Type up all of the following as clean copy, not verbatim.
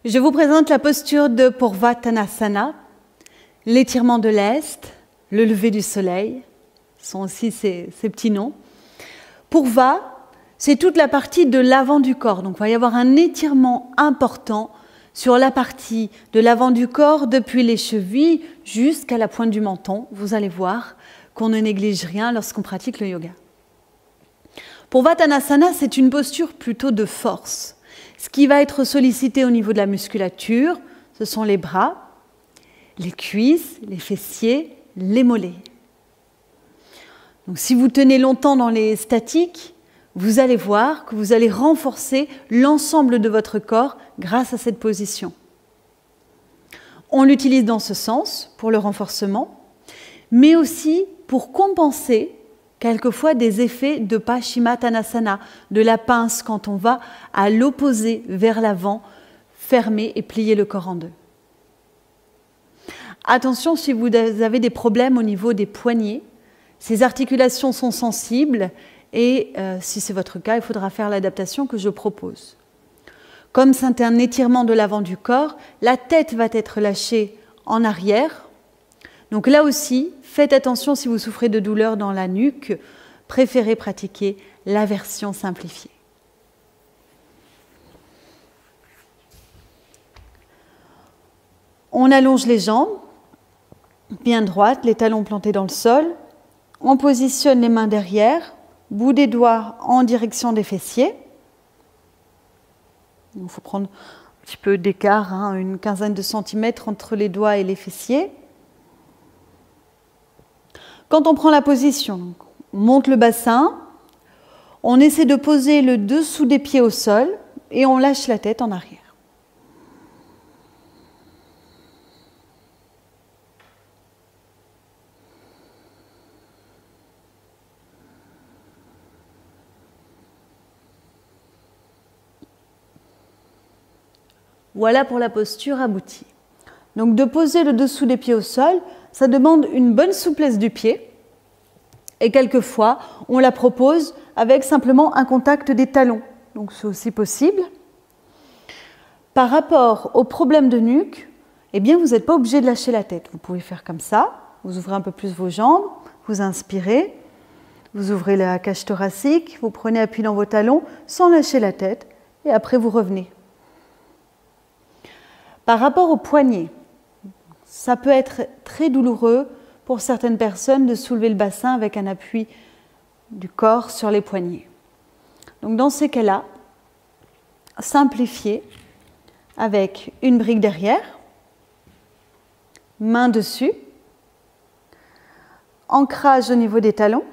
Je vous présente la posture de Purvottanasana, l'étirement de l'Est, le lever du soleil, ce sont aussi ces petits noms. Purva, c'est toute la partie de l'avant du corps, donc il va y avoir un étirement important sur la partie de l'avant du corps, depuis les chevilles jusqu'à la pointe du menton. Vous allez voir qu'on ne néglige rien lorsqu'on pratique le yoga. Purvottanasana, c'est une posture plutôt de force. Ce qui va être sollicité au niveau de la musculature, ce sont les bras, les cuisses, les fessiers, les mollets. Donc, si vous tenez longtemps dans les statiques, vous allez voir que vous allez renforcer l'ensemble de votre corps grâce à cette position. On l'utilise dans ce sens pour le renforcement, mais aussi pour compenser quelquefois des effets de Paschimottanasana, de la pince quand on va à l'opposé vers l'avant, fermer et plier le corps en deux. Attention si vous avez des problèmes au niveau des poignets, ces articulations sont sensibles et si c'est votre cas, il faudra faire l'adaptation que je propose. Comme c'est un étirement de l'avant du corps, la tête va être lâchée en arrière. Donc là aussi, faites attention si vous souffrez de douleurs dans la nuque, préférez pratiquer la version simplifiée. On allonge les jambes, bien droites, les talons plantés dans le sol. On positionne les mains derrière, bout des doigts en direction des fessiers. Il faut prendre un petit peu d'écart, une quinzaine de centimètres entre les doigts et les fessiers. Quand on prend la position, on monte le bassin, on essaie de poser le dessous des pieds au sol et on lâche la tête en arrière. Voilà pour la posture aboutie. Donc de poser le dessous des pieds au sol, ça demande une bonne souplesse du pied. Et quelquefois, on la propose avec simplement un contact des talons. Donc c'est aussi possible. Par rapport au problème de nuque, eh bien, vous n'êtes pas obligé de lâcher la tête. Vous pouvez faire comme ça. Vous ouvrez un peu plus vos jambes, vous inspirez, vous ouvrez la cage thoracique, vous prenez appui dans vos talons sans lâcher la tête et après vous revenez. Par rapport au poignet, ça peut être très douloureux pour certaines personnes de soulever le bassin avec un appui du corps sur les poignets. Donc dans ces cas-là, simplifiez avec une brique derrière, main dessus, ancrage au niveau des talons,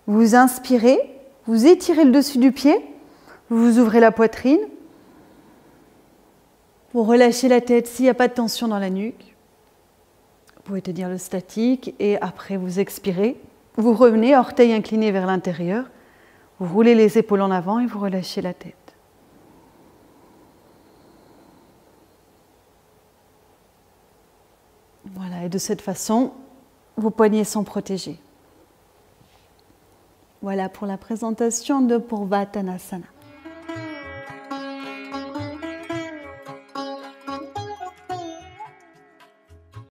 vous inspirez, vous étirez le dessus du pied, vous ouvrez la poitrine, vous relâchez la tête s'il n'y a pas de tension dans la nuque. Vous pouvez tenir le statique et après vous expirez. Vous revenez, orteils inclinés vers l'intérieur. Vous roulez les épaules en avant et vous relâchez la tête. Voilà, et de cette façon, vos poignets sont protégés. Voilà pour la présentation de Purvottanasana.